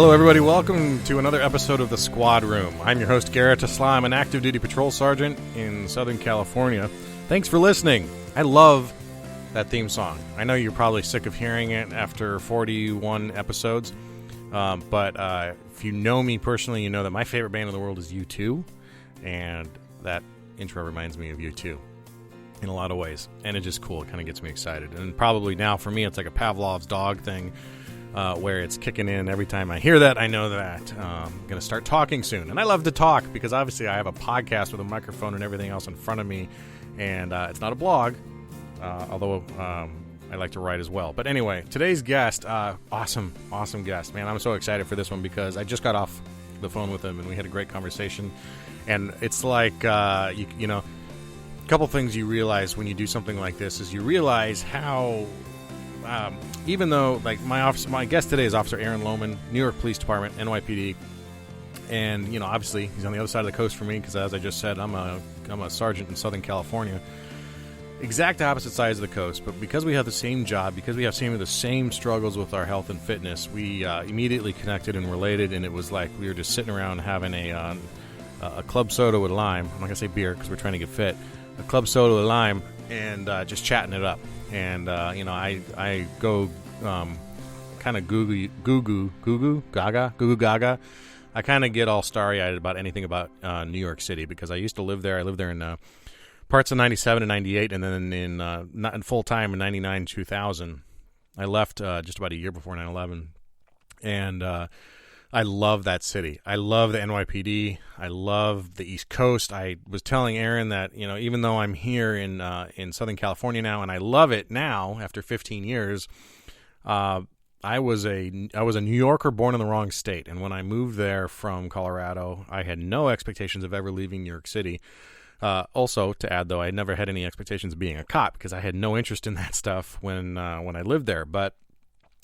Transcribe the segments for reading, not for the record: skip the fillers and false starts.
Hello, everybody. Welcome to another episode of The Squad Room. I'm your host, Garrett Tesla. I'm an active duty patrol sergeant in Southern California. Thanks for listening. I love that theme song. I know you're probably sick of hearing it after 41 episodes, but if you know me personally, you know that my favorite band in the world is U2, and that intro reminds me of U2 in a lot of ways, and it's just cool. It kind of gets me excited, and probably now for me it's like a Pavlov's dog thing, where it's kicking in every time I hear that. I know that I'm going to start talking soon. And I love to talk because obviously I have a podcast with a microphone and everything else in front of me. And it's not a blog, although I like to write as well. But anyway, today's guest, awesome guest. Man, I'm so excited for this one because I just got off the phone with him and we had a great conversation. And it's like, you know, a couple things you realize when you do something like this is you realize how... even though, like, my guest today is Officer Aaron Lohman, New York Police Department, NYPD, and, you know, obviously he's on the other side of the coast from me because, as I just said, I'm a sergeant in Southern California, exact opposite sides of the coast, but because we have the same job, because we have some of the same struggles with our health and fitness, we immediately connected and related, and it was like we were just sitting around having a club soda with lime. I'm not going to say beer because we're trying to get fit. A club soda with lime and just chatting it up. And, you know, I go kind of goo gaga. I kind of get all starry-eyed about anything about New York City because I used to live there. I lived there in parts of 97 and 98, and then not in full time in 99, 2000. I left just about a year before 9/11. And I love that city. I love the NYPD. I love the East Coast. I was telling Aaron that, you know, even though I'm here in Southern California now, and I love it now after 15 years, I was a New Yorker born in the wrong state. And when I moved there from Colorado, I had no expectations of ever leaving New York City. Also, to add, though, I never had any expectations of being a cop because I had no interest in that stuff when I lived there. But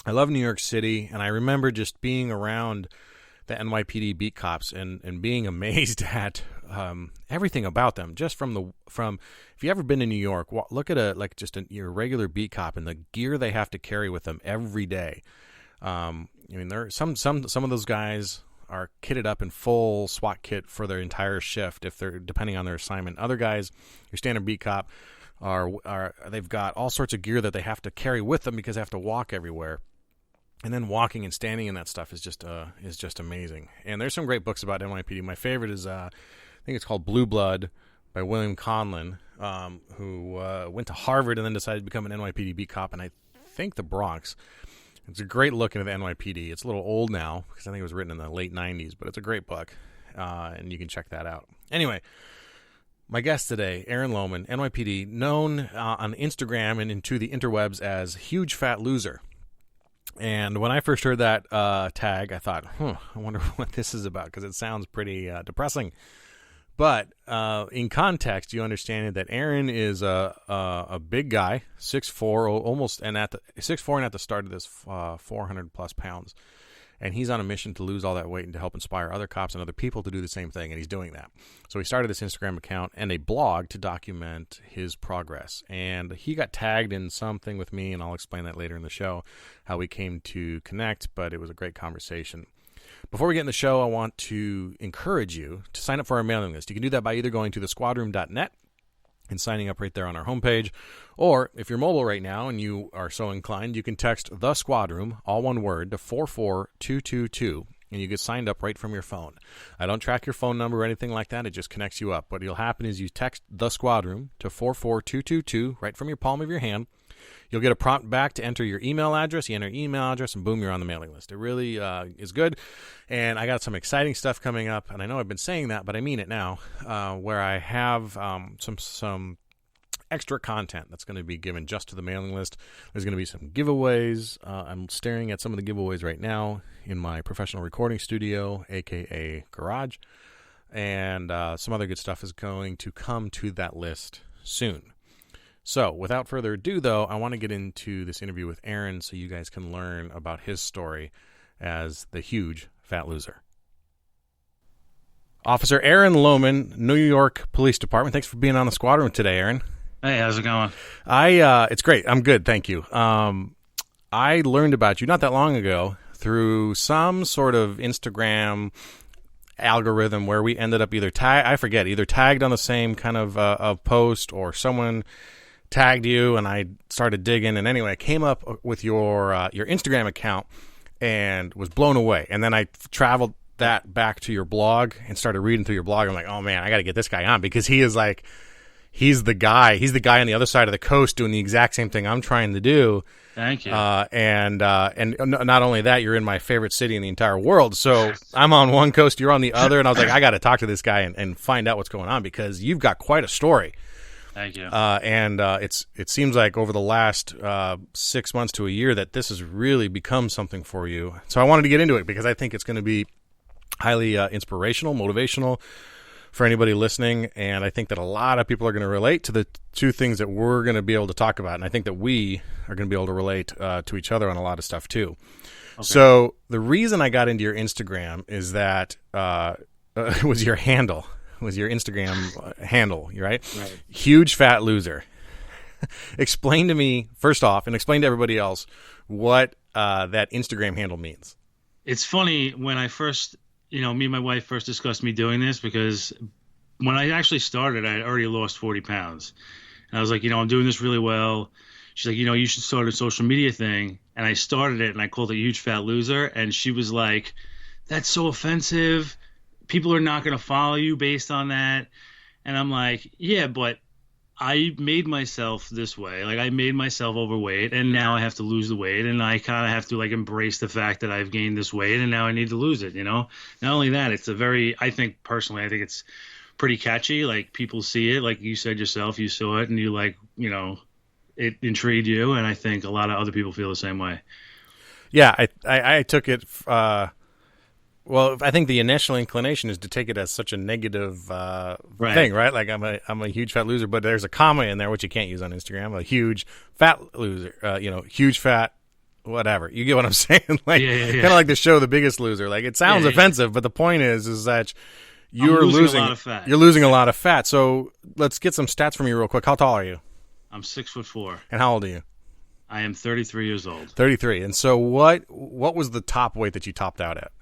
I love New York City, and I remember just being around the NYPD beat cops and being amazed at everything about them. Just from if you ever been to New York, look at your regular beat cop and the gear they have to carry with them every day. I mean, there some of those guys are kitted up in full SWAT kit for their entire shift if they're depending on their assignment. Other guys, your standard beat cop, they've got all sorts of gear that they have to carry with them because they have to walk everywhere. And then walking and standing in that stuff is just amazing. And there's some great books about NYPD. My favorite is I think it's called Blue Blood by William Conlon, who went to Harvard and then decided to become an NYPD beat cop in I think the Bronx. It's a great look into the NYPD. It's a little old now because I think it was written in the late 90s, but it's a great book, and you can check that out. Anyway, my guest today, Aaron Lohman, NYPD, known on Instagram and into the interwebs as Huge Fat Loser. And when I first heard that tag, I thought, I wonder what this is about because it sounds pretty depressing. But in context, you understand that Aaron is a big guy, 6'4", almost, and at the 6'4", and at the start of this 400 plus pounds. And he's on a mission to lose all that weight and to help inspire other cops and other people to do the same thing, and he's doing that. So he started this Instagram account and a blog to document his progress. And he got tagged in something with me, and I'll explain that later in the show, how we came to connect, but it was a great conversation. Before we get in the show, I want to encourage you to sign up for our mailing list. You can do that by either going to thesquadroom.net and signing up right there on our homepage. Or if you're mobile right now and you are so inclined, you can text The Squad Room, all one word, to 44222, and you get signed up right from your phone. I don't track your phone number or anything like that. It just connects you up. What will happen is you text The Squad Room to 44222 right from your palm of your hand. You'll get a prompt back to enter your email address. You enter your email address, and boom, you're on the mailing list. It really is good. And I got some exciting stuff coming up, and I know I've been saying that, but I mean it now, where I have some extra content that's going to be given just to the mailing list. There's going to be some giveaways. I'm staring at some of the giveaways right now in my professional recording studio, a.k.a. garage. And some other good stuff is going to come to that list soon. So, without further ado, though, I want to get into this interview with Aaron so you guys can learn about his story as the huge fat loser. Officer Aaron Lohman, New York Police Department. Thanks for being on the squad room today, Aaron. Hey, how's it going? It's great. I'm good, thank you. I learned about you not that long ago through some sort of Instagram algorithm where we ended up either either tagged on the same kind of post, or someone tagged you, and I started digging, and anyway, I came up with your Instagram account and was blown away. And then I traveled that back to your blog and started reading through your blog. I'm like, oh man, I got to get this guy on, because he's the guy on the other side of the coast doing the exact same thing I'm trying to do. Thank you. And not only that, you're in my favorite city in the entire world. So I'm on one coast, you're on the other, and I was like, I got to talk to this guy and find out what's going on, because you've got quite a story. Thank you. It seems like over the last 6 months to a year that this has really become something for you. So I wanted to get into it because I think it's going to be highly inspirational, motivational for anybody listening, and I think that a lot of people are going to relate to the two things that we're going to be able to talk about, and I think that we are going to be able to relate to each other on a lot of stuff too. Okay. So the reason I got into your Instagram is that it was your handle. Was your Instagram handle, right? Huge fat loser. Explain to me, first off, and explain to everybody else what that Instagram handle means. It's funny, when I first, me and my wife first discussed me doing this, because when I actually started, I had already lost 40 pounds. And I was like, I'm doing this really well. She's like, you should start a social media thing. And I started it, and I called it Huge Fat Loser. And she was like, that's so offensive. People are not going to follow you based on that. And I'm like, yeah, but I made myself this way. Like, I made myself overweight, and now I have to lose the weight, and I kind of have to embrace the fact that I've gained this weight, and now I need to lose it. Not only that, it's I think it's pretty catchy. Like, people see it, like you said yourself, you saw it, and you it intrigued you. And I think a lot of other people feel the same way. Yeah. I took it, well, I think the initial inclination is to take it as such a negative thing, right? Like, I'm a huge fat loser, but there's a comma in there, which you can't use on Instagram. A huge fat loser, huge fat whatever. You get what I'm saying? Like, kind of like the show The Biggest Loser. Like, it sounds offensive, but the point is that you're losing a lot of fat. You're losing a lot of fat. So let's get some stats from you real quick. How tall are you? I'm 6'4". And how old are you? I am 33 years old. 33. And so what was the top weight that you topped out at?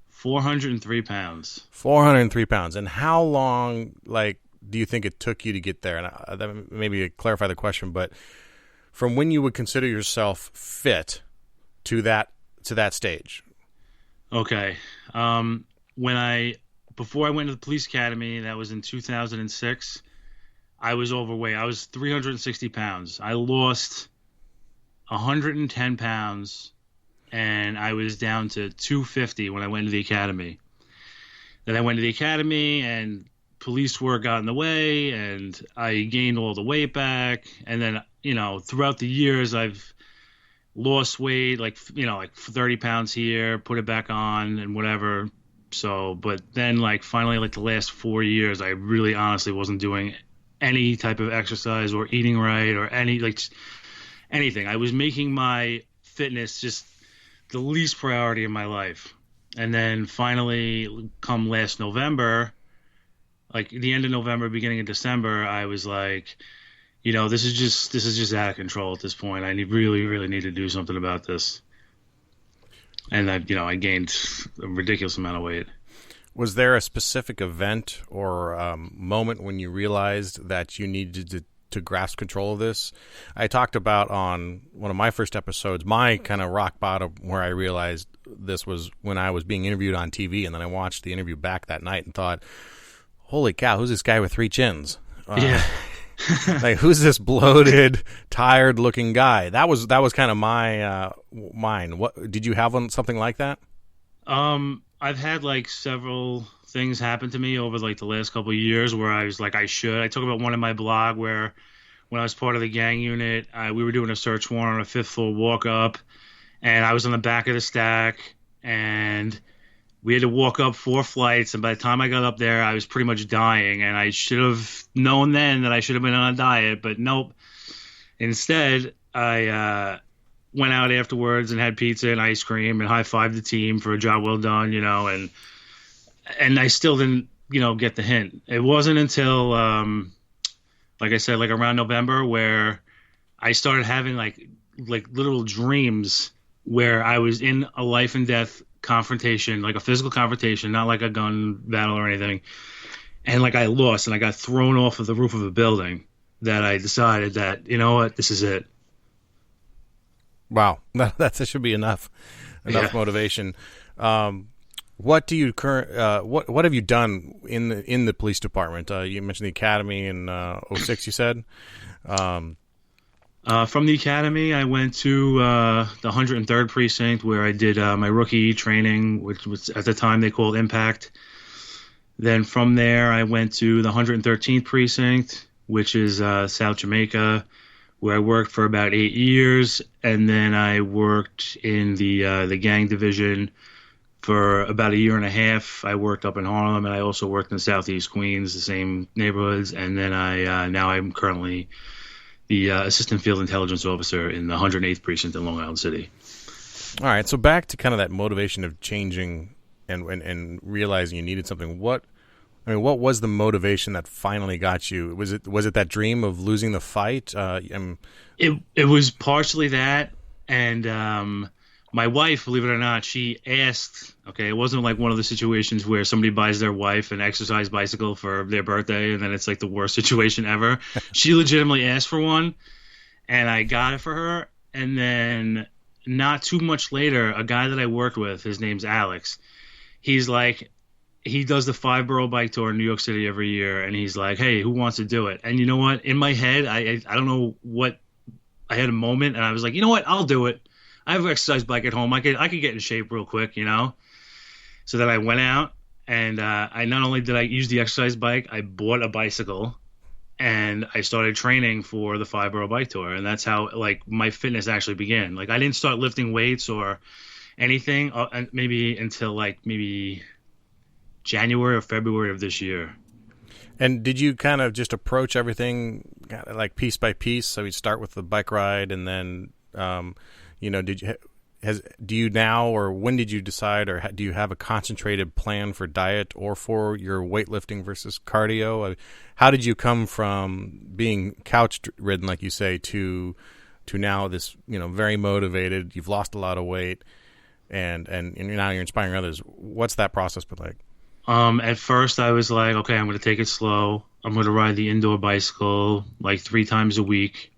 403 pounds. 403 pounds. And how long, do you think it took you to get there? And maybe clarify the question, but from when you would consider yourself fit to that stage? Okay. Before I went to the police academy, that was in 2006, I was overweight. I was 360 pounds. I lost 110 pounds. And I was down to 250 when I went to the academy. Then I went to the academy, and police work got in the way, and I gained all the weight back. And then, throughout the years, I've lost weight, like 30 pounds here, put it back on, and whatever. So, but then, finally, the last 4 years, I really honestly wasn't doing any type of exercise or eating right or anything. I was making my fitness just the least priority in my life. And then finally, come last November, the end of November, beginning of December, I was like, this is just out of control at this point. I really, really need to do something about this. And I gained a ridiculous amount of weight. Was there a specific event or moment when you realized that you needed to grasp control of this? I talked about on one of my first episodes, my kind of rock bottom where I realized this was when I was being interviewed on TV, and then I watched the interview back that night and thought, holy cow, who's this guy with 3 chins? Yeah. Who's this bloated, tired looking guy? That was kind of my mind. What did you have something like that? I've had several things happen to me over the last couple of years where I was I talk about one in my blog where when I was part of the gang unit, we were doing a search warrant on a 5th floor walk up, and I was on the back of the stack, and we had to walk up 4 flights, and by the time I got up there, I was pretty much dying, and I should have known then that I should have been on a diet, but nope. Instead, I went out afterwards and had pizza and ice cream and high-fived the team for a job well done, and I still didn't, get the hint. It wasn't until, like I said, around November where I started having like literal dreams where I was in a life and death confrontation, like a physical confrontation, not like a gun battle or anything. And like I lost and I got thrown off of the roof of a building, that I decided that, you know what, this is it. Wow. That should be enough motivation. What do you what have you done in the police department? You mentioned the academy in 06, you said. From the academy, I went to the 103rd precinct, where I did my rookie training, which was at the time they called Impact. Then from there, I went to the 113th precinct, which is South Jamaica, where I worked for about 8 years, and then I worked in the gang division for about a year and a half. I worked up in Harlem, and I also worked in Southeast Queens, the same neighborhoods. And then now I'm currently the assistant field intelligence officer in the 108th precinct in Long Island City. All right, so back to kind of that motivation of changing and realizing you needed something. What was the motivation that finally got you? Was it that dream of losing the fight? It was partially that, and my wife, believe it or not, she asked. Okay, it wasn't like one of the situations where somebody buys their wife an exercise bicycle for their birthday, and then it's like the worst situation ever. She legitimately asked for one, and I got it for her. And then not too much later, a guy that I worked with, his name's Alex. He's like, he does the 5-borough bike tour in New York City every year, and he's like, hey, who wants to do it? And you know what? In my head, I don't know what, I had a moment, and I was like, you know what? I'll do it. I have an exercise bike at home. I could get in shape real quick, you know? So then I went out, and I not only did I use the exercise bike, I bought a bicycle, and I started training for the 5-borough bike tour. And that's how, like, my fitness actually began. Like, I didn't start lifting weights or anything maybe until, like, maybe January or February of this year. And did you kind of just approach everything kind of like piece by piece? So you start with the bike ride, and then, do you now, or when did you decide, or do you have a concentrated plan for diet or for your weightlifting versus cardio? How did you come from being couch ridden, like you say, to now this, very motivated? You've lost a lot of weight, and now you're inspiring others. What's that process been like? At first I was like, okay, I'm going to take it slow. I'm going to ride the indoor bicycle like 3 times a week.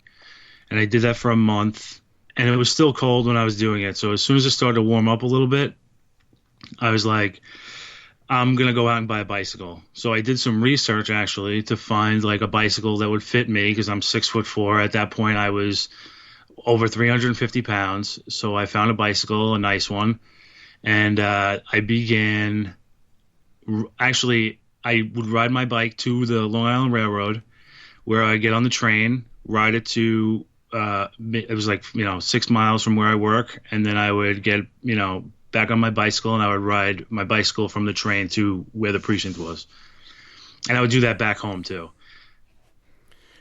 And I did that for a month, and it was still cold when I was doing it. So as soon as it started to warm up a little bit, I was like, I'm going to go out and buy a bicycle. So I did some research actually to find like a bicycle that would fit me, because I'm 6'4". At that point I was over 350 pounds. So I found a bicycle, a nice one. And I began... Actually, I would ride my bike to the Long Island Railroad, where I get on the train, ride it to, it was like, 6 miles from where I work. And then I would get, back on my bicycle, and I would ride my bicycle from the train to where the precinct was. And I would do that back home too.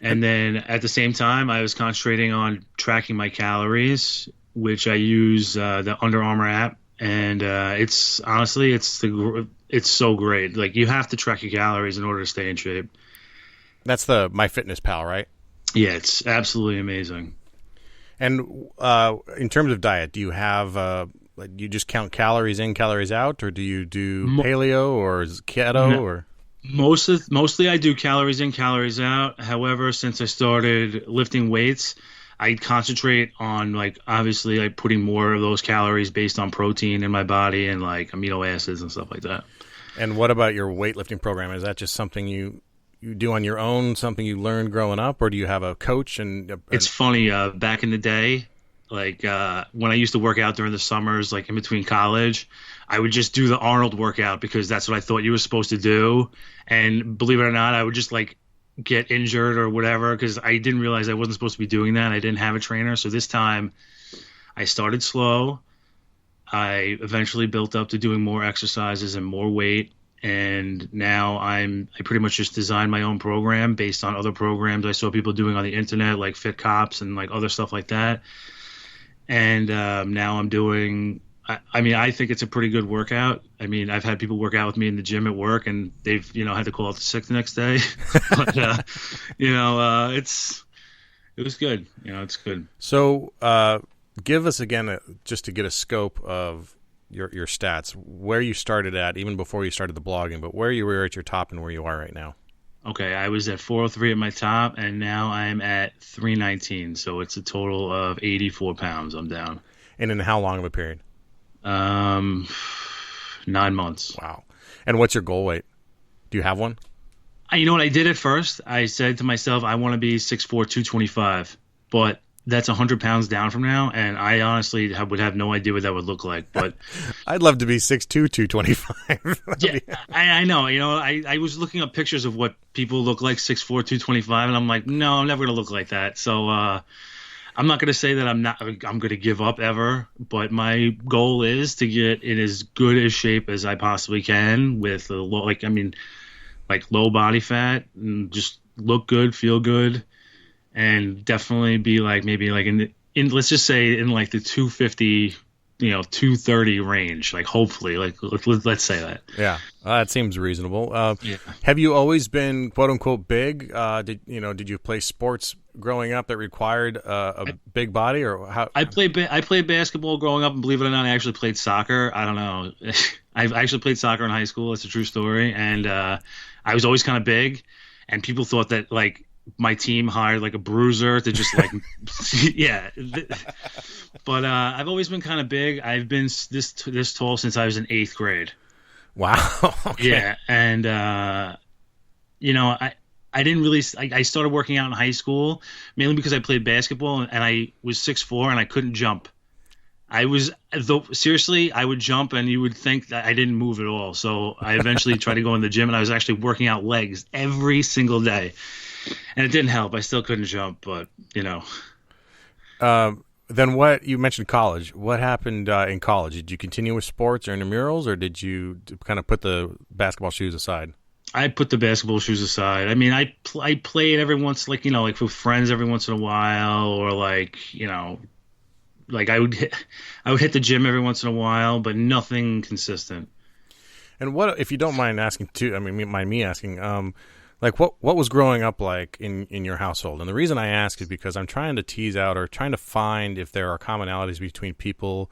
And then at the same time, I was concentrating on tracking my calories, which I use the Under Armour app. And it's honestly, it's so great. Like, you have to track your calories in order to stay in shape. That's the MyFitnessPal, right? Yeah, it's absolutely amazing. And in terms of diet, do you have do you just count calories in, calories out, or do you do paleo or keto? No. Or mostly I do calories in, calories out. However, since I started lifting weights, I concentrate on, like, obviously, like, putting more of those calories based on protein in my body and, like, amino acids and stuff like that. And what about your weightlifting program? Is that just something you do on your own, something you learned growing up, or do you have a coach? It's funny. Back in the day, like, when I used to work out during the summers, like in between college, I would just do the Arnold workout because that's what I thought you were supposed to do. And believe it or not, I would just, like, get injured or whatever, because I didn't realize I wasn't supposed to be doing that. I didn't have a trainer. So this time I started slow. I eventually built up to doing more exercises and more weight. And now I pretty much just designed my own program based on other programs I saw people doing on the internet, like Fit Cops and like other stuff like that. And now I'm doing, I think it's a pretty good workout. I mean, I've had people work out with me in the gym at work, and they've, had to call out the sick the next day. But, it was good. It's good. So give us again, just to get a scope of your stats, where you started at, even before you started the blogging, but where you were at your top and where you are right now. Okay, I was at 403 at my top, and now I'm at 319. So it's a total of 84 pounds I'm down. And in how long of a period? 9 months. Wow. And what's your goal weight? Do you have one? You know what I did at first? I said to myself, I want to be 6'4", 225. But that's 100 pounds down from now, and I honestly would have no idea what that would look like. But I'd love to be 6'2", 225. yeah, I know. You know, I was looking up pictures of what people look like, 6'4", 225, and I'm like, no, I'm never going to look like that. So I'm not going to say that I'm going to give up ever, but my goal is to get in as good a shape as I possibly can with low body fat and just look good, feel good. And definitely be maybe in let's just say in the 250, 230 range. Hopefully, let's say that. Yeah, that seems reasonable. Yeah. Have you always been quote unquote big? Did you play sports growing up that required a big body, or how? I played basketball growing up, and believe it or not, I actually played soccer. I don't know. I've actually played soccer in high school. It's a true story, and I was always kind of big, and people thought that my team hired a bruiser to just yeah. But I've always been kind of big. I've been this tall since I was in 8th grade. Wow. Okay. Yeah, and I didn't really. I started working out in high school mainly because I played basketball and I was 6'4" and I couldn't jump. Seriously, I would jump and you would think that I didn't move at all. So I eventually tried to go in the gym and I was actually working out legs every single day. And it didn't help. I still couldn't jump, but Then what? You mentioned college. What happened in college? Did you continue with sports or intramurals, or did you kind of put the basketball shoes aside? I put the basketball shoes aside. I mean, I played every once, with friends every once in a while, or I would hit the gym every once in a while, but nothing consistent. And what, if you don't mind asking too? I mean, mind me asking. What was growing up like in your household? And the reason I ask is because I'm trying to tease out or trying to find if there are commonalities between people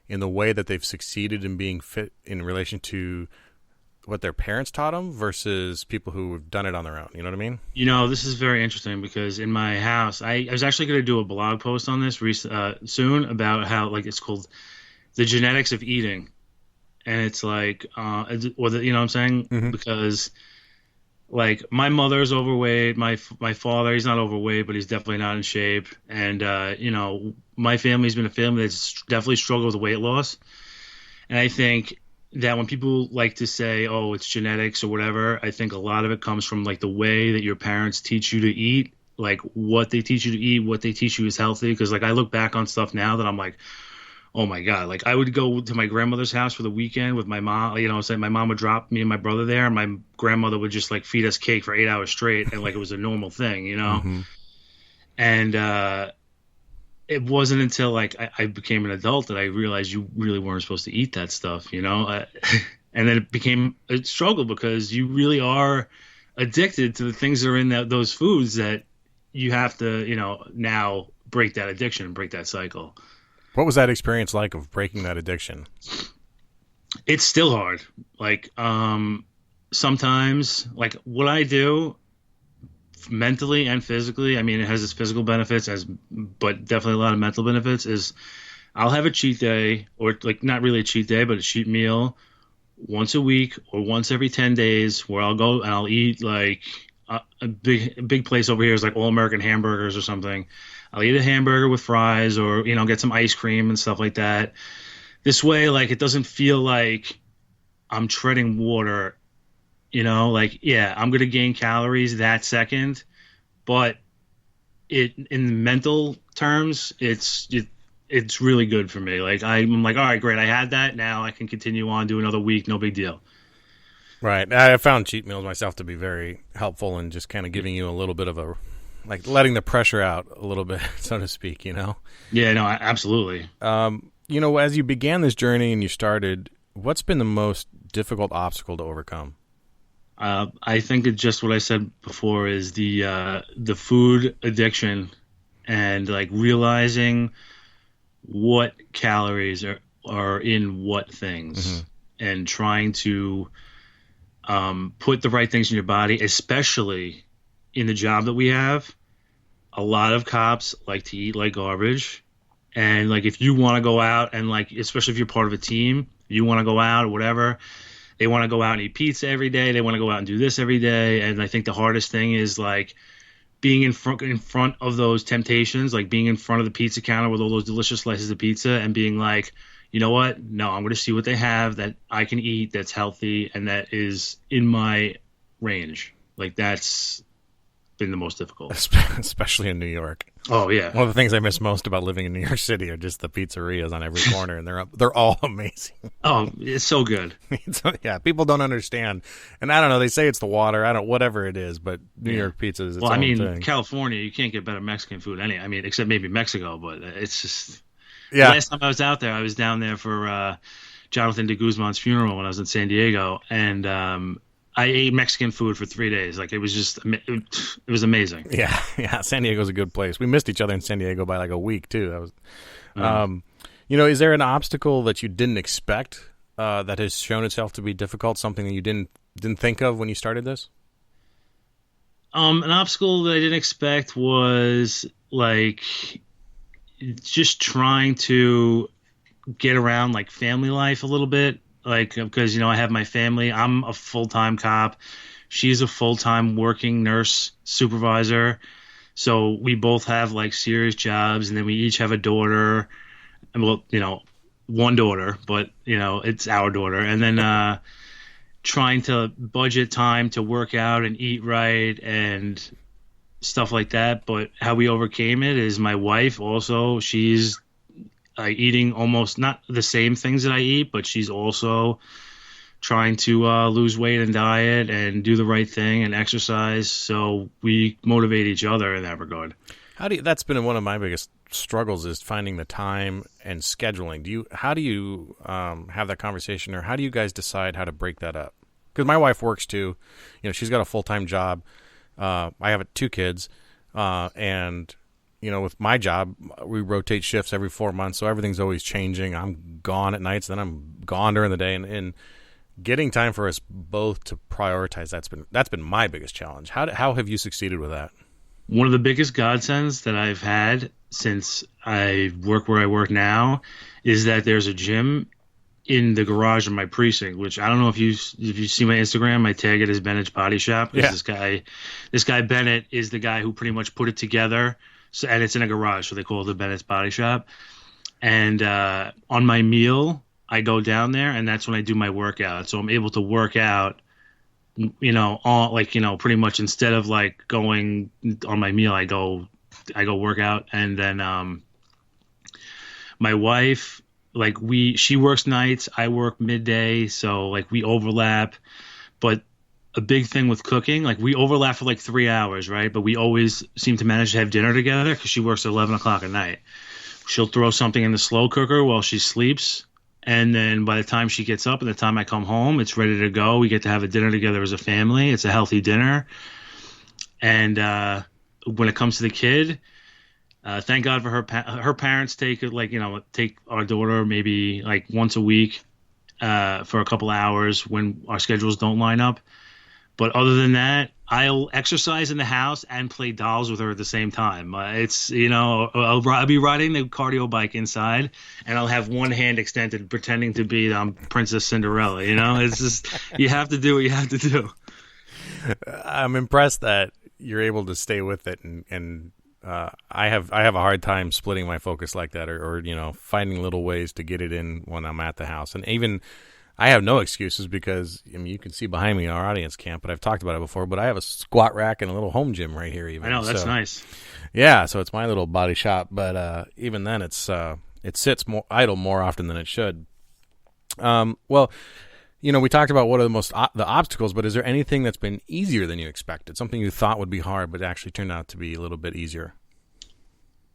in the way that they've succeeded in being fit in relation to what their parents taught them versus people who have done it on their own. You know what I mean? This is very interesting because in my house, I was actually going to do a blog post on this soon about how it's called The Genetics of Eating. And it's you know what I'm saying? Mm-hmm. Because my mother's overweight, my father, he's not overweight, but he's definitely not in shape. And, my family's been a family that's definitely struggled with weight loss. And I think that when people like to say, oh, it's genetics or whatever, I think a lot of it comes from the way that your parents teach you to eat, what they teach you to eat, what they teach you is healthy. Because I look back on stuff now that I'm like, oh my God. I would go to my grandmother's house for the weekend with my mom, my mom would drop me and my brother there, and my grandmother would just feed us cake for 8 hours straight. And it was a normal thing, Mm-hmm. And it wasn't until I became an adult that I realized you really weren't supposed to eat that stuff, and then it became a struggle because you really are addicted to the things that are in those foods that you have to, now break that addiction and break that cycle. What was that experience like of breaking that addiction? It's still hard. Sometimes, what I do mentally and physically, I mean, it has its physical benefits, but definitely a lot of mental benefits, is I'll have a cheat day, or not really a cheat day, but a cheat meal once a week or once every 10 days where I'll go and I'll eat a big place over here is All American Hamburgers or something. I'll eat a hamburger with fries or, get some ice cream and stuff like that. This way, it doesn't feel like I'm treading water, yeah, I'm going to gain calories that second, but in mental terms, it's really good for me. I'm all right, great. I had that. Now I can continue on, do another week. No big deal. Right. I found cheat meals myself to be very helpful in just kind of giving you a little bit of a, letting the pressure out a little bit, so to speak, Yeah, no, absolutely. As you began this journey and you started, what's been the most difficult obstacle to overcome? I think it's just what I said before is the food addiction and realizing what calories are in what things, and trying to put the right things in your body, especially in the job that we have. A lot of cops like to eat like garbage. And like, if you want to go out and like, especially if you're part of a team, you want to go out or whatever, they want to go out and eat pizza every day. They want to go out and do this every day. And I think the hardest thing is like being in front of those temptations, like being in front of the pizza counter with all those delicious slices of pizza and being like, you know what? No, I'm going to see what they have that I can eat, that's healthy, and that is in my range. Like, that's been the most difficult, especially in New York. Oh yeah, one of the things I miss most about living in New York City are just the pizzerias on every corner, and they're all amazing. Oh, it's so good. Yeah, people don't understand, and I don't know. They say it's the water, whatever it is, but New York pizza is its own thing. California, you can't get better Mexican food except maybe Mexico, but it's just. Yeah. The last time I was out there, I was down there for Jonathan de Guzman's funeral when I was in San Diego, and I ate Mexican food for 3 days. Like, it was amazing. Yeah. San Diego's a good place. We missed each other in San Diego by like a week too. That was, is there an obstacle that you didn't expect that has shown itself to be difficult? Something that you didn't think of when you started this? An obstacle that I didn't expect was like just trying to get around like family life a little bit. Like, because, I have my family. I'm a full-time cop. She's a full-time working nurse supervisor. So we both have like serious jobs, and then we each have a daughter. And well, one daughter, but it's our daughter. And then trying to budget time to work out and eat right and stuff like that. But how we overcame it is my wife also, she's eating almost not the same things that I eat, but she's also trying to lose weight and diet and do the right thing and exercise. So we motivate each other in that regard. That's been one of my biggest struggles, is finding the time and scheduling. How do you have that conversation, or how do you guys decide how to break that up? Because my wife works too. She's got a full-time job. I have 2 kids, and with my job, we rotate shifts every 4 months, so everything's always changing. I'm gone at nights, then I'm gone during the day, and getting time for us both to prioritize, that's been my biggest challenge. How have you succeeded with that? One of the biggest godsends that I've had since I work where I work now is that there's a gym in the garage of my precinct, which I don't know if you see my Instagram, I tag it as Bennett's Body Shop. Yeah. This guy Bennett is the guy who pretty much put it together. So, and it's in a garage, so they call it the Bennett's Body Shop. And on my meal, I go down there, and that's when I do my workout. So I'm able to work out, pretty much instead of like going on my meal, I go work out. And then my wife, she works nights, I work midday, so like we overlap. But a big thing with cooking, like we overlap for like 3 hours, right? But we always seem to manage to have dinner together because she works at 11 o'clock at night. She'll throw something in the slow cooker while she sleeps, and then by the time she gets up and the time I come home, it's ready to go. We get to have a dinner together as a family. It's a healthy dinner. And when it comes to the kid, thank God for her parents take our daughter maybe like once a week for a couple hours when our schedules don't line up. But other than that, I'll exercise in the house and play dolls with her at the same time. I'll be riding the cardio bike inside, and I'll have one hand extended, pretending to be Princess Cinderella. It's just, you have to do what you have to do. I'm impressed that you're able to stay with it, and I have a hard time splitting my focus like that, or finding little ways to get it in when I'm at the house. And even I have no excuses because, you can see behind me, our audience can't, but I've talked about it before, but I have a squat rack and a little home gym right here even. I know, that's nice. Yeah, so it's my little body shop, but even then it sits more idle more often than it should. We talked about what are the obstacles, but is there anything that's been easier than you expected? Something you thought would be hard, but actually turned out to be a little bit easier?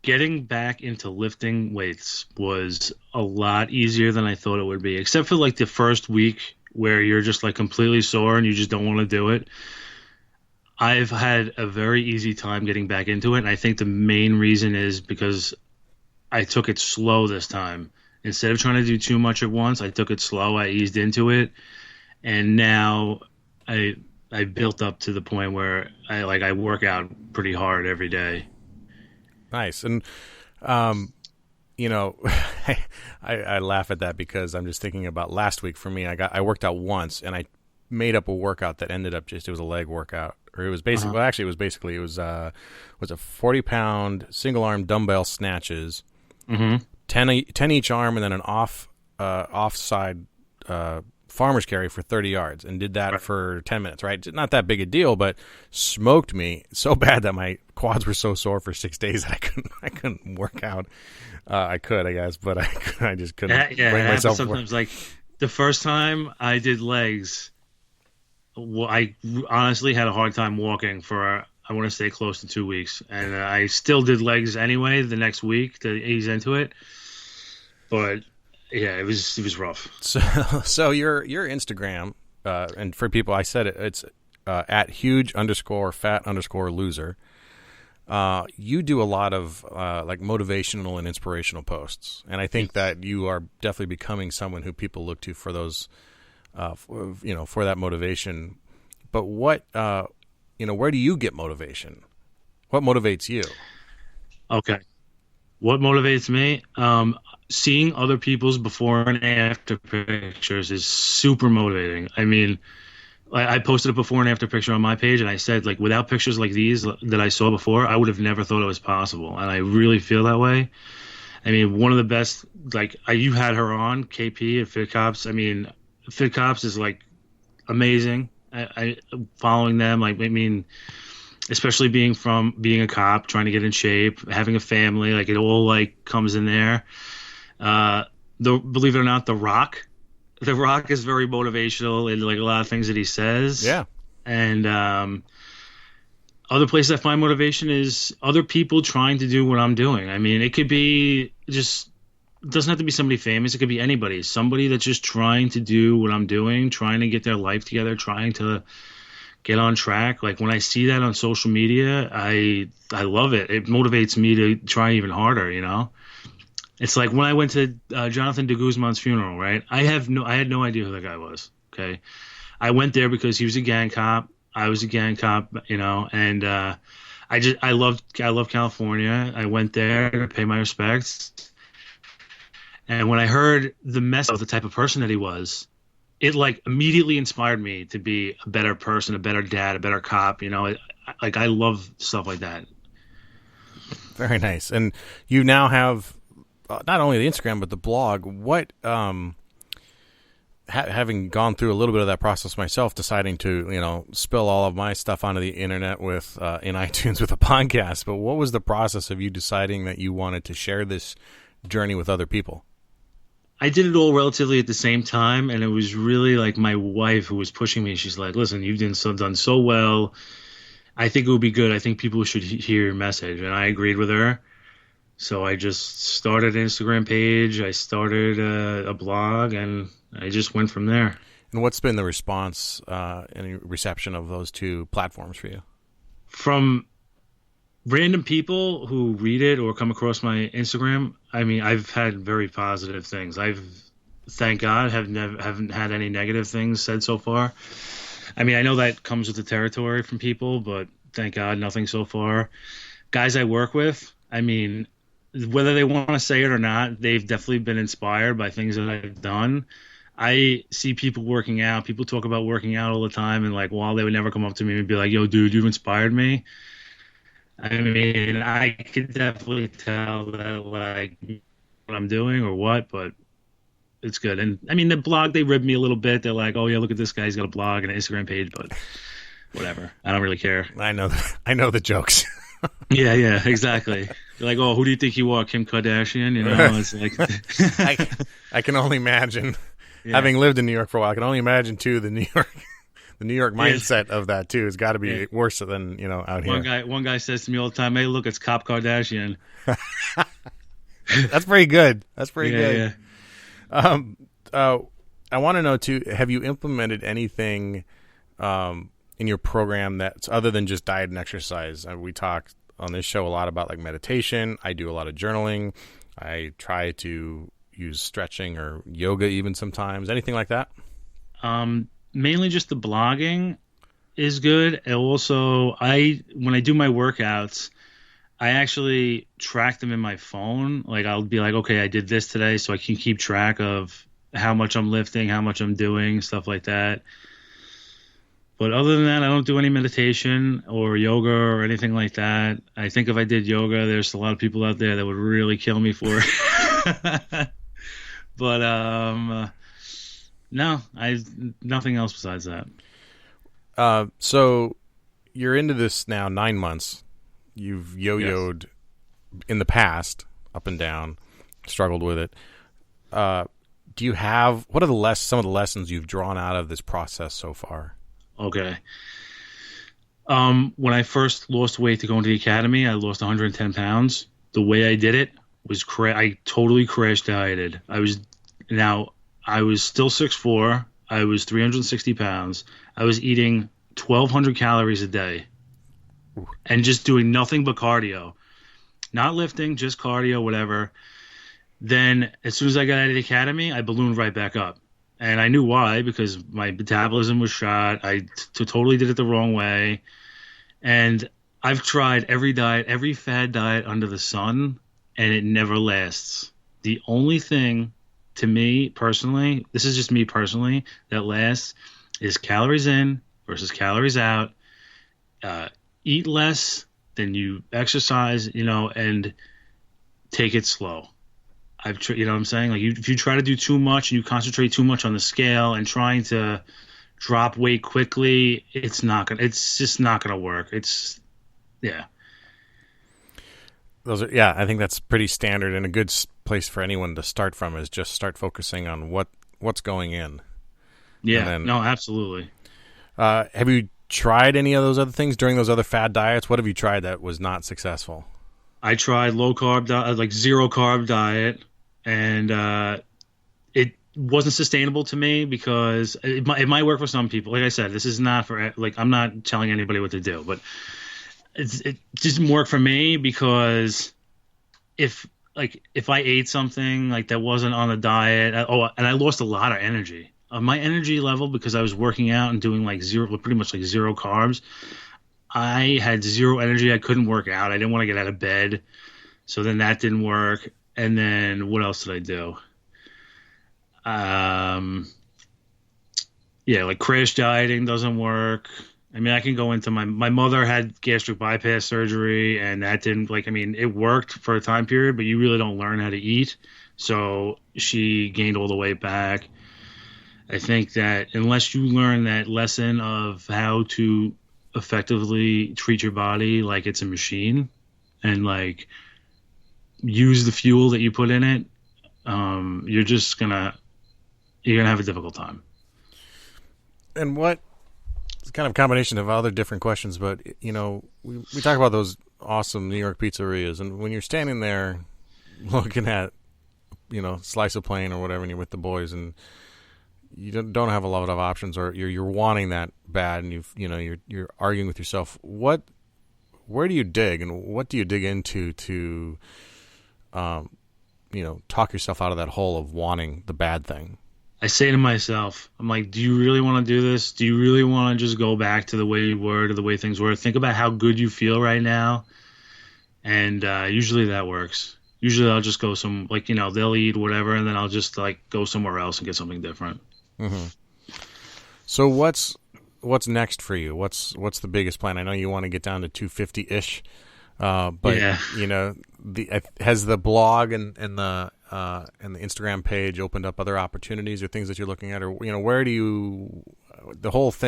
Getting back into lifting weights was a lot easier than I thought it would be, except for like the first week where you're just like completely sore and you just don't want to do it. I've had a very easy time getting back into it. And I think the main reason is because I took it slow this time. Instead of trying to do too much at once, I took it slow. I eased into it, and now I I built up to the point where I work out pretty hard every day. Nice. And um, you know, I laugh at that because I'm just thinking about last week for me. I worked out once and I made up a workout that ended up just it was a leg workout, or it was basically Uh-huh. well actually it was a 40-pound single arm dumbbell snatches, Hmm. 10 each arm, and then an offside farmer's carry for 30 yards, and did that Right. for 10 minutes. Right, not that big a deal, but smoked me so bad that my quads were so sore for 6 days that I couldn't work out. I could, I guess, but I just couldn't Yeah, bring it happens myself. sometimes. Like the first time I did legs, I honestly had a hard time walking for I want to say close to 2 weeks, and I still did legs anyway the next week to ease into it. But yeah, it was rough. So, so your Instagram, and for people, I said it's at huge underscore fat underscore loser. You do a lot of like motivational and inspirational posts, and I think that you are definitely becoming someone who people look to for those, for that motivation. But where do you get motivation? What motivates you? Okay. What motivates me? Seeing other people's before and after pictures is super motivating. I mean, I posted a before and after picture on my page, and I said, like, without pictures like these that I saw before, I would have never thought it was possible. And I really feel that way. I mean, one of the best, like, you had her on, KP at Fit Cops. I mean, Fit Cops is like amazing. I following them, like, I mean, especially being a cop, trying to get in shape, having a family, like it all like comes in there. Uh, the believe it or not, The Rock is very motivational in like a lot of things that he says. Yeah. And other places I find motivation is other people trying to do what I'm doing. I mean, it could be just it doesn't have to be somebody famous. It could be anybody. Somebody that's just trying to do what I'm doing, trying to get their life together, trying to get on track. Like when I see that on social media, I love it. It motivates me to try even harder. It's like when I went to Jonathan de Guzman's funeral, right? I had no idea who that guy was. Okay, I went there because he was a gang cop. I was a gang cop, and I love California. I went there to pay my respects, and when I heard the mess of the type of person that he was, it like immediately inspired me to be a better person, a better dad, a better cop. Like I love stuff like that. Very nice. And you now have not only the Instagram but the blog. What having gone through a little bit of that process myself, deciding to spill all of my stuff onto the internet with in iTunes with a podcast. But what was the process of you deciding that you wanted to share this journey with other people? I did it all relatively at the same time, and it was really like my wife who was pushing me. She's like, "Listen, you've done so well. I think it would be good. I think people should hear your message." And I agreed with her. So I just started an Instagram page. I started a blog, and I just went from there. And what's been the response and reception of those two platforms for you? From random people who read it or come across my Instagram, I mean, I've had very positive things. Thank God, haven't had any negative things said so far. I mean, I know that comes with the territory from people, but thank God, nothing so far. Guys I work with, I mean, whether they want to say it or not, they've definitely been inspired by things that I've done. I see people working out. People talk about working out all the time, and like, while they would never come up to me and be like, "Yo, dude, you've inspired me." I mean, I could definitely tell that like what I'm doing or what, but it's good. And I mean, the blog, they ribbed me a little bit. They're like, "Oh yeah, look at this guy. He's got a blog and an Instagram page," but whatever. I don't really care. I know the jokes. Yeah, exactly. They're like, "Oh, who do you think you are, Kim Kardashian?" It's like, I can only imagine, yeah. having lived in New York for a while, I can only imagine too the New York mindset of that too has got to be worse than out here. One guy says to me all the time, "Hey, look, it's Cop Kardashian." That's pretty good. That's pretty good. Yeah. I want to know too, have you implemented anything in your program that's other than just diet and exercise? We talk on this show a lot about like meditation. I do a lot of journaling. I try to use stretching or yoga even sometimes. Anything like that? Mainly just the blogging is good. And also, when I do my workouts, I actually track them in my phone. Like I'll be like, okay, I did this today, so I can keep track of how much I'm lifting, how much I'm doing, stuff like that. But other than that, I don't do any meditation or yoga or anything like that. I think if I did yoga, there's a lot of people out there that would really kill me for it. But no, I nothing else besides that. So you're into this now 9 months. You've yo-yoed in the past, up and down, struggled with it. Do you have, what are some of the lessons you've drawn out of this process so far? Okay. When I first lost weight to go into the academy, I lost 110 pounds. The way I did it was I totally crash dieted. I was still 6'4". I was 360 pounds. I was eating 1,200 calories a day and just doing nothing but cardio, not lifting, just cardio, whatever. Then as soon as I got out of the academy, I ballooned right back up. And I knew why, because my metabolism was shot. I totally did it the wrong way. And I've tried every diet, every fad diet under the sun, and it never lasts. The only thing, to me personally, this is just me personally, that lasts is calories in versus calories out. Eat less than you exercise, and take it slow. You know what I'm saying? Like if you try to do too much and you concentrate too much on the scale and trying to drop weight quickly, it's just not gonna work. Yeah. I think that's pretty standard and a good place for anyone to start from is just start focusing on what's going in. Yeah. No, absolutely. Have you tried any of those other things during those other fad diets? What have you tried that was not successful? I tried low carb diet, like zero carb diet, and it wasn't sustainable to me because it might work for some people. Like I said, this is not for, like, I'm not telling anybody what to do, but it didn't work for me because if I ate something like that wasn't on the diet, and I lost a lot of energy. My energy level, because I was working out and doing pretty much like zero carbs, I had zero energy. I couldn't work out. I didn't want to get out of bed. So then that didn't work. And then what else did I do? Like crash dieting doesn't work. I mean, I can go into my mother had gastric bypass surgery, and that didn't, it worked for a time period, but you really don't learn how to eat. So she gained all the weight back. I think that unless you learn that lesson of how to effectively treat your body like it's a machine and like use the fuel that you put in it, you're gonna have a difficult time. And what it's kind of a combination of other different questions, but we talk about those awesome New York pizzerias, and when you're standing there looking at slice of plane or whatever, and you're with the boys and you don't have a lot of options, or you're wanting that bad, and you're arguing with yourself. Where do you dig, and what do you dig into to, talk yourself out of that hole of wanting the bad thing? I say to myself, I'm like, do you really want to do this? Do you really want to just go back to the way you were, to the way things were? Think about how good you feel right now, and usually that works. Usually I'll just go they'll eat whatever, and then I'll just go somewhere else and get something different. Mm-hmm. So what's next for you? What's the biggest plan? I know you want to get down to 250-ish, but yeah. Has the blog and the Instagram page opened up other opportunities or things that you're looking at, or where do you the whole of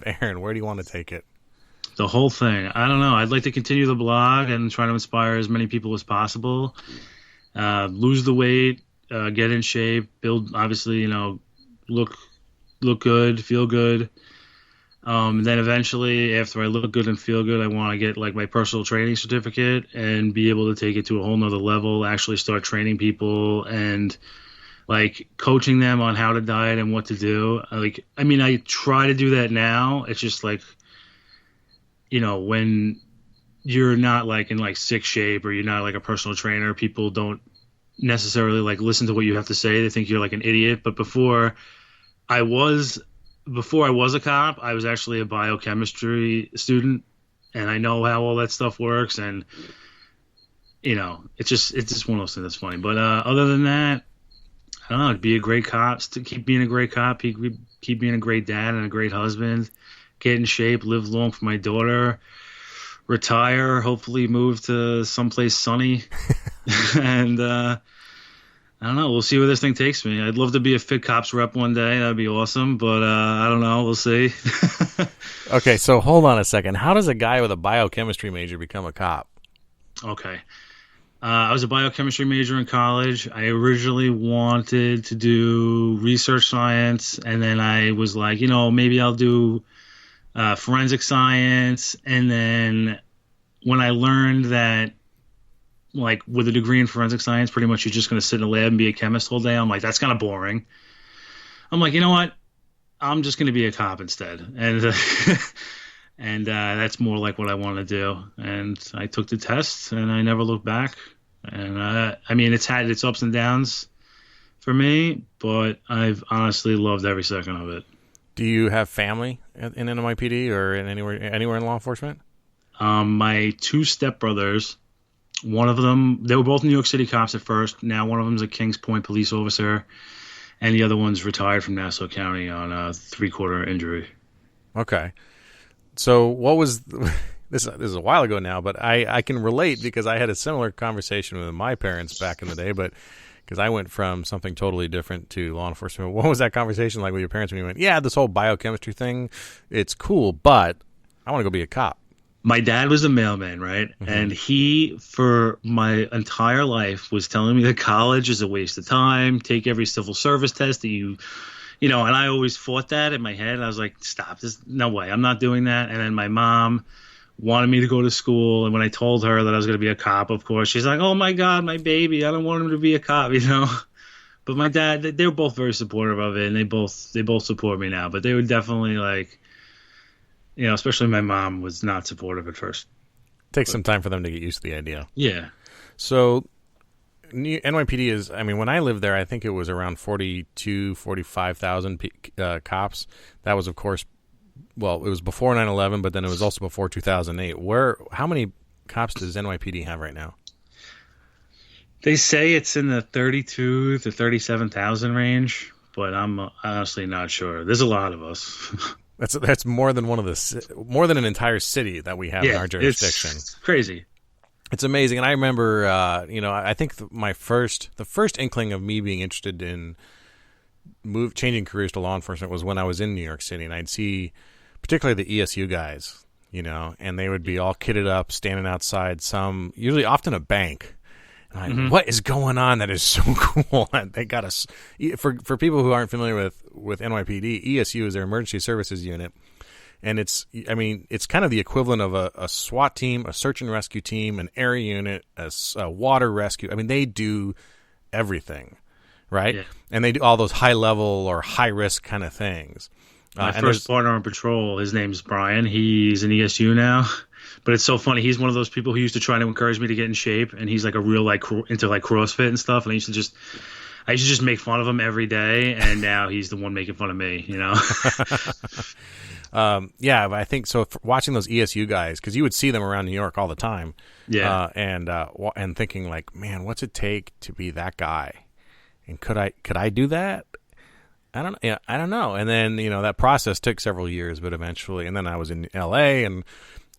Aaron? Where do you want to take it? The whole thing. I don't know. I'd like to continue the blog and try to inspire as many people as possible. Lose the weight. Get in shape, build, obviously, look good, feel good. Then eventually, after I look good and feel good, I want to get my personal training certificate and be able to take it to a whole nother level, actually start training people and coaching them on how to diet and what to do. I try to do that now. It's just when you're not like in like sick shape or you're not like a personal trainer, people don't necessarily like listen to what you have to say. They think you're like an idiot. But I was before I was a cop, I was actually a biochemistry student, and I know how all that stuff works. And it's just one of those things that's funny. But other than that, I don't know. Be a great cop, keep being a great cop, keep being a great dad and a great husband. Get in shape, live long for my daughter, retire, hopefully move to someplace sunny, and I don't know. We'll see where this thing takes me. I'd love to be a fit cops rep one day. That'd be awesome. But I don't know. We'll see. Okay, so hold on a second. How does a guy with a biochemistry major become a cop? Okay. I was a biochemistry major in college. I originally wanted to do research science, and then I was like, maybe I'll do forensic science. And then when I learned that, like, with a degree in forensic science, pretty much you're just going to sit in a lab and be a chemist all day, I'm like, that's kind of boring. I'm like, you know what? I'm just going to be a cop instead. And and that's more like what I want to do. And I took the test, and I never looked back. And I mean, it's had its ups and downs for me, but I've honestly loved every second of it. Do you have family in NYPD or in anywhere in law enforcement? My two stepbrothers, one of them, they were both New York City cops at first. Now one of them's a Kings Point police officer, and the other one's retired from Nassau County on a 3-quarter injury. Okay. So what was this is a while ago now, but I can relate because I had a similar conversation with my parents back in the day, but because I went from something totally different to law enforcement. What was that conversation like with your parents when you went, yeah, this whole biochemistry thing, it's cool, but I want to go be a cop? My dad was a mailman, right? Mm-hmm. And he, for my entire life, was telling me that college is a waste of time. Take every civil service test that and I always fought that in my head. I was like, stop, this, no way, I'm not doing that. And then my mom wanted me to go to school. And when I told her that I was going to be a cop, of course, she's like, oh my God, my baby, I don't want him to be a cop, But my dad, they were both very supportive of it, and they both support me now. But they were definitely like, especially my mom was not supportive at first. Takes some time for them to get used to the idea. Yeah. So NYPD is, I mean, when I lived there, I think it was around 45,000 cops. That was, of course, well, it was before 9/11, but then it was also before 2008. How many cops does NYPD have right now? They say it's in the 32 to 37,000 range, but I'm honestly not sure. There's a lot of us. That's more than more than an entire city that we have in our jurisdiction. It's crazy. It's amazing. And I remember, I think the first inkling of me being interested in changing careers to law enforcement was when I was in New York City, and I'd see particularly the ESU guys, and they would be all kitted up, standing outside often a bank. And what is going on? That is so cool. They got us for people who aren't familiar with NYPD. ESU is their emergency services unit, and it's kind of the equivalent of a SWAT team, a search and rescue team, an air unit, a water rescue. I mean, they do everything, right? Yeah. And they do all those high level or high risk kind of things. My first partner on patrol, his name's Brian. He's an ESU now. But it's so funny. He's one of those people who used to try to encourage me to get in shape, and he's like a real into like CrossFit and stuff. And I used to just make fun of him every day, and now he's the one making fun of me. Yeah, but I think so. Watching those ESU guys, because you would see them around New York all the time. Yeah, and thinking like, man, what's it take to be that guy? And could I do that? I don't know. And then that process took several years, but eventually, and then I was in LA and.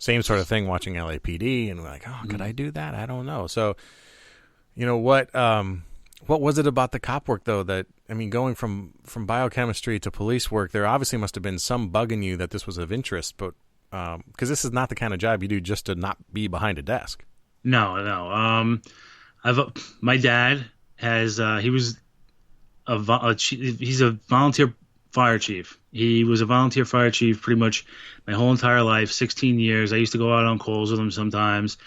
Same sort of thing watching LAPD, and we're like, oh, could I do that? I don't know. So, what was it about the cop work, though, that, going from biochemistry to police work, there obviously must have been some bug in you that this was of interest, but because this is not the kind of job you do just to not be behind a desk. No. My dad has, he's a volunteer fire chief. He was a volunteer fire chief pretty much my whole entire life, 16 years. I used to go out on calls with him sometimes.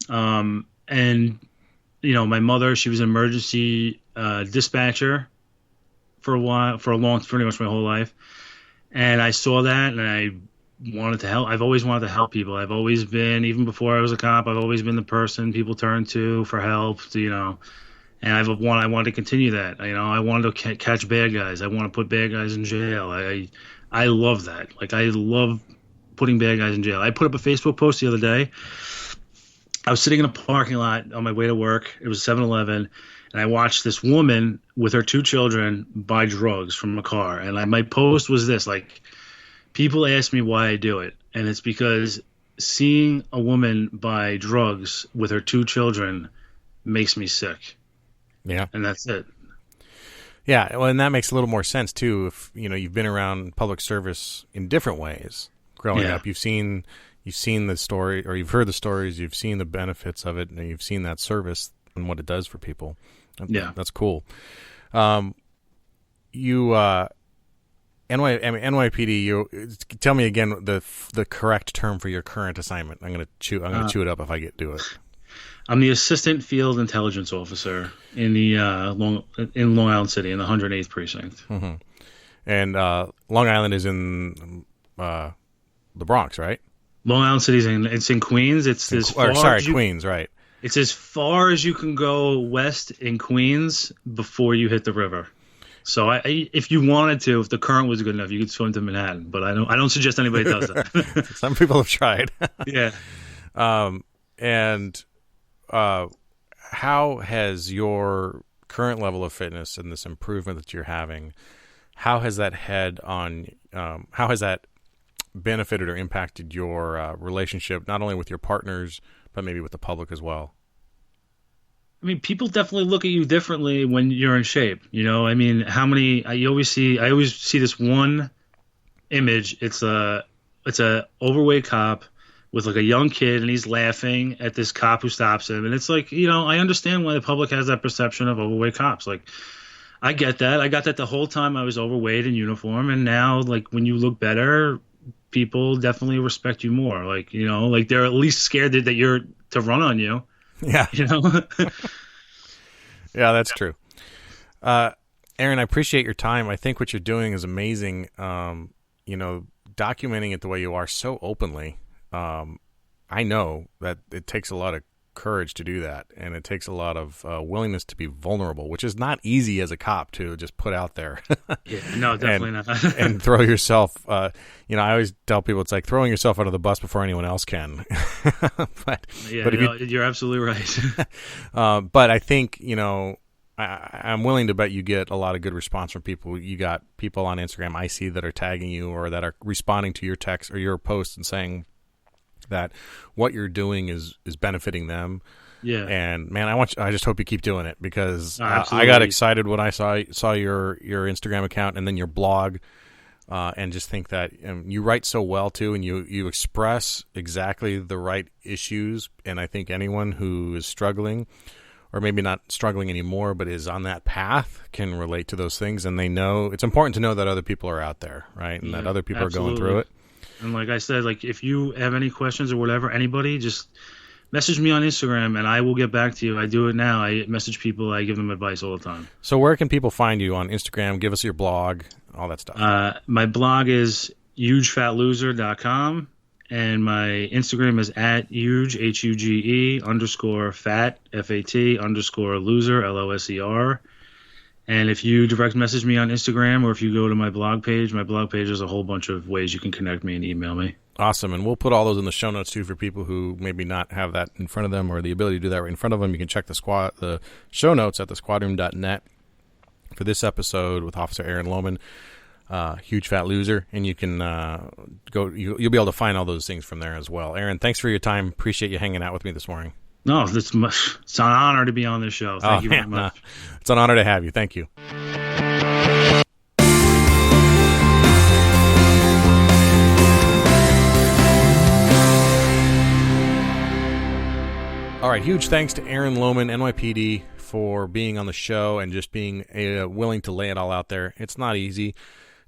And, my mother, she was an emergency dispatcher pretty much my whole life. And I saw that, and I wanted to help. I've always wanted to help people. I've always been, even before I was a cop, I've always been the person people turn to for help, and I wanted to continue that. I wanted to catch bad guys. I want to put bad guys in jail. I love that. Like, I love putting bad guys in jail. I put up a Facebook post the other day. I was sitting in a parking lot on my way to work. It was 7-Eleven, and I watched this woman with her 2 children buy drugs from a car. And my post was this, like, people ask me why I do it, and it's because seeing a woman buy drugs with her 2 children makes me sick. Yeah. And that's it. Yeah, well, and that makes a little more sense, too, if, you've been around public service in different ways growing up. You've seen the story, or you've heard the stories, you've seen the benefits of it, and you've seen that service and what it does for people. That's cool. NYPD. You tell me again the correct term for your current assignment. I'm gonna chew it up if I do it. I'm the Assistant Field Intelligence Officer in the Long Island City in the 108th Precinct. Mm-hmm. And Long Island is in the Bronx, right? Long Island City's in Queens. Queens, right? It's as far as you can go west in Queens before you hit the river. So if you wanted to, if the current was good enough, you could swim to Manhattan. But I don't suggest anybody does that. Some people have tried. Yeah. How has your current level of fitness and this improvement that you're having, how has that benefited or impacted your relationship, not only with your partners, but maybe with the public as well? I mean, people definitely look at you differently when you're in shape. I mean, I always see this one image. It's a overweight cop with like a young kid, and he's laughing at this cop who stops him. And it's like, I understand why the public has that perception of overweight cops. Like, I get that. I got that the whole time I was overweight in uniform. And now, like, when you look better, people definitely respect you more. Like, like they're at least scared that you're to run on you. Yeah. Yeah, that's true. Aaron, I appreciate your time. I think what you're doing is amazing. Documenting it the way you are so openly. I know that it takes a lot of courage to do that, and it takes a lot of willingness to be vulnerable, which is not easy as a cop to just put out there. Yeah, no, definitely not. And throw yourself. I always tell people it's like throwing yourself under the bus before anyone else can. but you're absolutely right. But I think I'm willing to bet you get a lot of good response from people. You got people on Instagram I see that are tagging you or that are responding to your text or your post and saying that what you're doing is benefiting them. Yeah. And man, I just hope you keep doing it, because I got excited when I saw your Instagram account and then your blog, and just think that you write so well too, and you express exactly the right issues. And I think anyone who is struggling, or maybe not struggling anymore, but is on that path, can relate to those things. And they know it's important to know that other people are out there, right? And that other people are going through it. And like I said, like if you have any questions or whatever, anybody, just message me on Instagram and I will get back to you. I do it now. I message people. I give them advice all the time. So where can people find you on Instagram? Give us your blog, all that stuff. My blog is hugefatloser.com, and my Instagram is @huge, HUGE _fat, FAT _loser, LOSER. And if you direct message me on Instagram, or if you go to my blog page has a whole bunch of ways you can connect me and email me. Awesome. And we'll put all those in the show notes too for people who maybe not have that in front of them, or the ability to do that right in front of them. You can check the show notes at thesquadroom.net for this episode with Officer Aaron Lohman, Huge Fat Loser, and you can you'll be able to find all those things from there as well. Aaron, thanks for your time. Appreciate you hanging out with me this morning. No, it's an honor to be on this show. Thank you very much. It's an honor to have you. Thank you. All right, huge thanks to Aaron Lohman, NYPD, for being on the show and just being willing to lay it all out there. It's not easy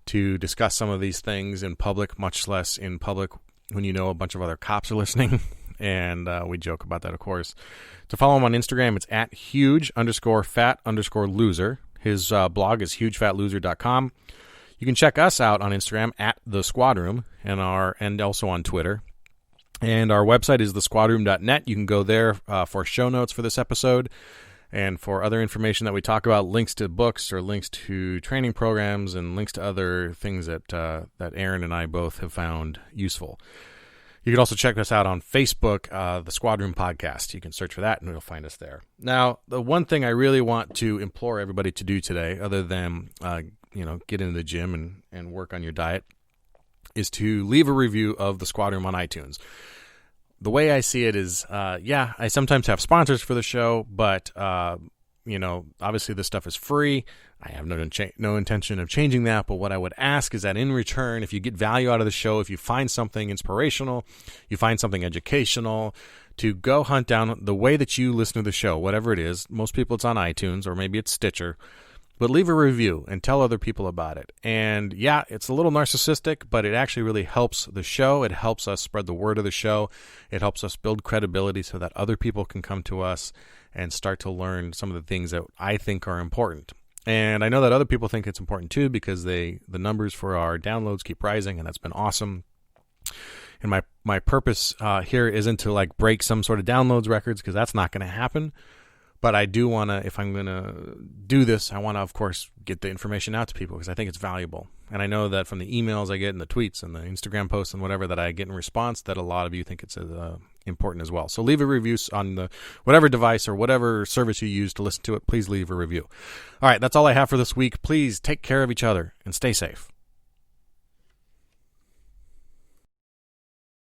to discuss some of these things in public, much less in public when you know a bunch of other cops are listening. And we joke about that, of course. To follow him on Instagram, it's @huge_fat_loser. His blog is hugefatloser.com. You can check us out on Instagram @thesquadroom. and also on Twitter. And our website is thesquadroom.net. You can go there for show notes for this episode and for other information that we talk about, links to books or links to training programs and links to other things that Aaron and I both have found useful. You can also check us out on Facebook, the Squad Room Podcast. You can search for that and you'll find us there. Now, the one thing I really want to implore everybody to do today, other than get into the gym and work on your diet, is to leave a review of the Squad Room on iTunes. The way I see it is, I sometimes have sponsors for the show, but, obviously this stuff is free. I have no intention of changing that, but what I would ask is that in return, if you get value out of the show, if you find something inspirational, you find something educational, to go hunt down the way that you listen to the show, whatever it is. Most people it's on iTunes or maybe it's Stitcher. But leave a review and tell other people about it. And yeah, it's a little narcissistic, but it actually really helps the show. It helps us spread the word of the show. It helps us build credibility so that other people can come to us and start to learn some of the things that I think are important. And I know that other people think it's important too, because the numbers for our downloads keep rising, and that's been awesome. And my purpose here isn't to break some sort of downloads records, because that's not going to happen. But I do want to, if I'm going to do this, I want to, of course, get the information out to people because I think it's valuable. And I know that from the emails I get and the tweets and the Instagram posts and whatever that I get in response, that a lot of you think it's important as well. So leave a review on the whatever device or whatever service you use to listen to it. Please leave a review. All right, that's all I have for this week. Please take care of each other and stay safe.